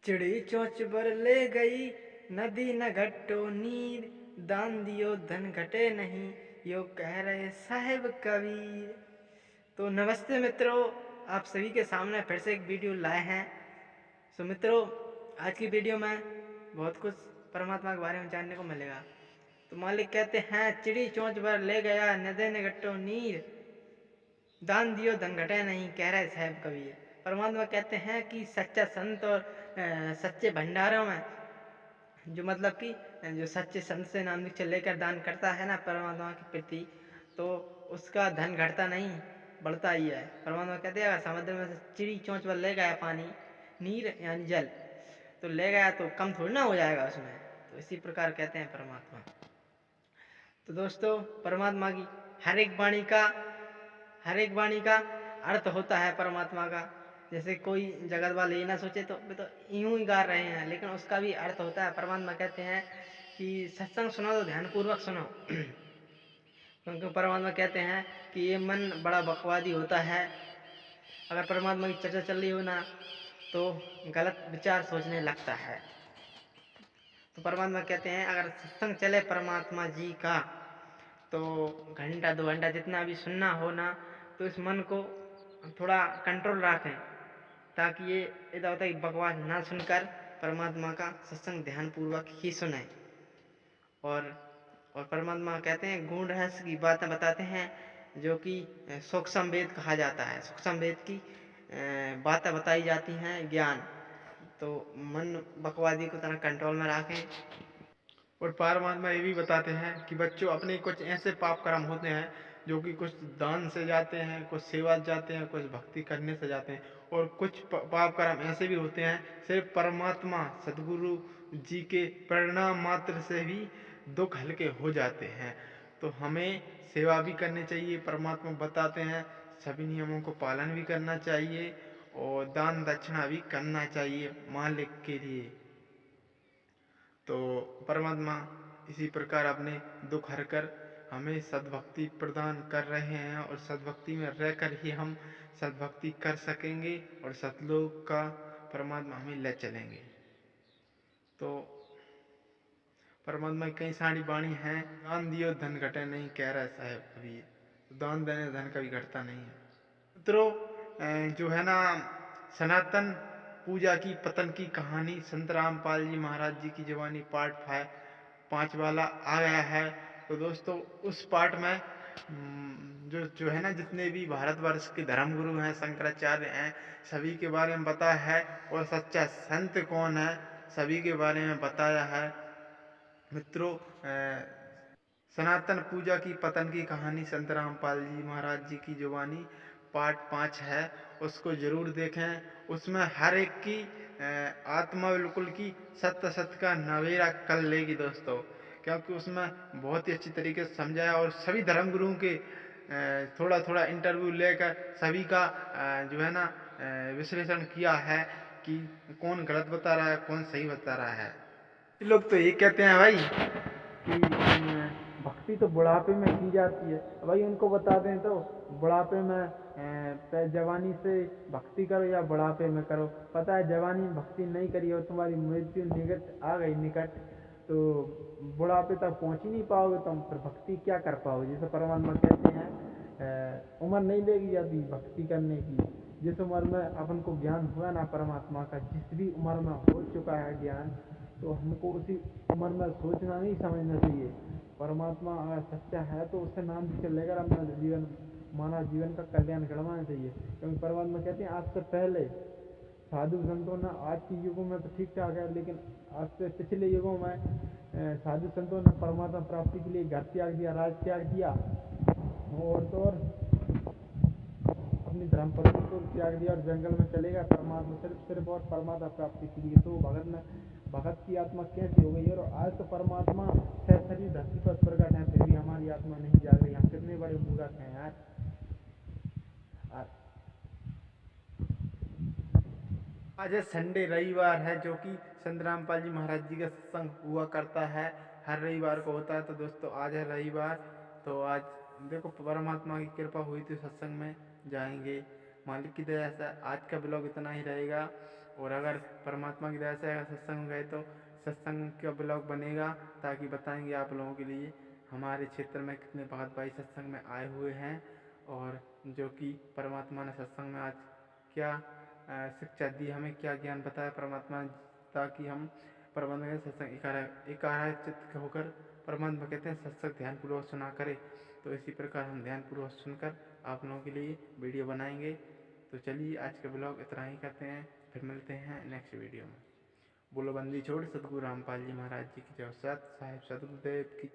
चिड़ी चोंच बर ले गई नदी न घटो नीर, दान दियो धन घटे नहीं, यो कह रहे साहेब कबीर। तो नमस्ते मित्रों, आप सभी के सामने फिर से एक वीडियो लाए हैं। सो मित्रों, आज की वीडियो में बहुत कुछ परमात्मा के बारे में जानने को मिलेगा। तो मालिक कहते हैं, चिड़ी चोंच बर ले गया नदी न घटो नीर, दान दियो धन घटे नहीं, कह रहे साहेब कबीर। परमात्मा कहते हैं कि सच्चा संत और सच्चे भंडारों में जो मतलब कि जो सच्चे संत से नाम दीक्षा लेकर दान करता है ना परमात्मा के प्रति, तो उसका धन घटता नहीं बढ़ता ही है। परमात्मा कहते हैं, अगर समुद्र में से चिड़ी चोंच पर ले गया पानी, नीर यानी जल, तो ले गया तो कम थोड़ी ना हो जाएगा उसमें। तो इसी प्रकार कहते हैं परमात्मा। तो दोस्तों, परमात्मा की हर एक वाणी का अर्थ होता है परमात्मा का। जैसे कोई जगत वाले ये ना सोचे तो यूं ही गा रहे हैं, लेकिन उसका भी अर्थ होता है। परमात्मा कहते हैं कि सत्संग सुनो तो ध्यान पूर्वक सुनो क्योंकि परमात्मा कहते हैं कि ये मन बड़ा बकवादी होता है। अगर परमात्मा की चर्चा चल रही हो ना, तो गलत विचार सोचने लगता है। तो परमात्मा कहते हैं, अगर सत्संग चले परमात्मा जी का, तो घंटा 2 घंटा जितना भी सुनना हो ना, तो इस मन को थोड़ा कंट्रोल रखें, ताकि ये इधर उधर बकवास ना सुनकर परमात्मा का सत्संग ध्यान पूर्वक ही सुने। और परमात्मा कहते हैं, गुण रहस्य की बातें बताते हैं, जो कि सूक्ष्म वेद कहा जाता है। सूक्ष्म वेद की बातें बताई जाती हैं, ज्ञान। तो मन बकवादी को तरह कंट्रोल में रखें। और परमात्मा ये भी बताते हैं कि बच्चों, अपने कुछ ऐसे पाप कर्म होते हैं जो कि कुछ दान से जाते हैं, कुछ सेवा से जाते हैं, कुछ भक्ति करने से जाते हैं, और कुछ पाप कर्म ऐसे भी होते हैं सिर्फ परमात्मा सदगुरु जी के परिणाम मात्र से भी दुख हल्के हो जाते हैं। तो हमें सेवा भी करनी चाहिए। परमात्मा बताते हैं सभी नियमों को पालन भी करना चाहिए और दान दक्षिणा भी करना चाहिए मालिक के लिए। तो परमात्मा इसी प्रकार अपने दुख हर कर हमें सद्भक्ति प्रदान कर रहे हैं, और सद्भक्ति में रहकर ही हम सद्भक्ति कर सकेंगे और सतलोक का परमात्मा हमें ले चलेंगे। तो परमात्मा की कई सारी वाणी हैं। दान दियो धन घटे नहीं, कह रहा है साहेब कबीर। तो दान देने धन कभी घटता नहीं है। मित्रों, जो है ना, सनातन पूजा की पतन की कहानी संत रामपाल जी महाराज जी की जवानी पार्ट 5 वाला आ गया है। तो दोस्तों, उस पार्ट में जो जो है ना, जितने भी भारतवर्ष के धर्मगुरु हैं, शंकराचार्य हैं, सभी के बारे में बताया है, और सच्चा संत कौन है सभी के बारे में बताया है। मित्रों, सनातन पूजा की पतन की कहानी संत रामपाल जी महाराज जी की जुबानी पार्ट 5 है, उसको जरूर देखें। उसमें हर एक की आत्मा बिल्कुल की सत्य सत्य का नवेरा कर लेगी दोस्तों, क्योंकि उसमें बहुत ही अच्छी तरीके से समझाया, और सभी धर्मगुरुओं के थोड़ा थोड़ा इंटरव्यू लेकर सभी का जो है ना, विश्लेषण किया है कि कौन गलत बता रहा है, कौन सही बता रहा है। लोग तो ये कहते हैं भाई कि भक्ति तो बुढ़ापे में की जाती है। भाई उनको बता दें तो बुढ़ापे में जवानी से भक्ति करो या बुढ़ापे में करो। पता है, जवानी में भक्ति नहीं करी और तुम्हारी मृत्यु निकट आ गई निकट, तो बुढ़ापे तक पहुंच ही नहीं पाओगे, तुम फिर भक्ति क्या कर पाओगे। जैसे परमात्मा कहते हैं, उम्र नहीं लेगी यदि भक्ति करने की। जिस उम्र में अपन को ज्ञान हुआ ना परमात्मा का, जिस भी उम्र में हो चुका है ज्ञान, तो हमको उसी उम्र में सोचना नहीं समझना चाहिए। परमात्मा अगर सच्चा है तो उससे नाम से लेकर अपना जीवन, मानव जीवन का कल्याण करवाना चाहिए। क्योंकि परमात्मा कहते हैं, आज से पहले साधु संतों ने, आज के युगों में तो ठीक ठाक है, लेकिन आज से पिछले युगों में साधु संतों ने परमात्मा प्राप्ति के लिए घर त्याग दिया, राज त्याग दिया, और तो और अपनी धर्म पत्नी को त्याग दिया और जंगल में चले गए परमात्मा सिर्फ और परमात्मा प्राप्ति के लिए। तो भगत की आत्मा कैसी हो गई है। और आज तो परमात्मा शरीर धरती पर प्रकट है, फिर भी हमारी आत्मा नहीं जाग रही। हम कितने बड़े मूर्ख हैं यार। आज है संडे, रविवार है, जो कि संत रामपाल जी महाराज जी का सत्संग हुआ करता है, हर रविवार को होता है। तो दोस्तों, आज है रविवार, तो आज देखो परमात्मा की कृपा हुई तो सत्संग में जाएंगे। मालिक की दया से आज का ब्लॉग इतना ही रहेगा। और अगर परमात्मा की दया से अगर सत्संग गए तो सत्संग का ब्लॉग बनेगा, ताकि बताएंगे आप लोगों के लिए हमारे क्षेत्र में कितने भगत भाई सत्संग में आए हुए हैं, और जो कि परमात्मा ने सत्संग में आज क्या शिक्षा दी, हमें क्या ज्ञान बताया परमात्मा ने, ताकि हम परमात्मा के सत्संग एकारा चित्त होकर परमात्मा कहते हैं सत्संग ध्यानपूर्वक सुना करें। तो इसी प्रकार हम ध्यानपूर्वक सुनकर आप लोगों के लिए वीडियो बनाएंगे। तो चलिए आज का ब्लॉग इतना ही करते हैं, फिर मिलते हैं नेक्स्ट वीडियो में। बोलो बंदी छोड़ सतगुरु रामपाल जी महाराज जी की जय, साहिब सतगुरुदेव की।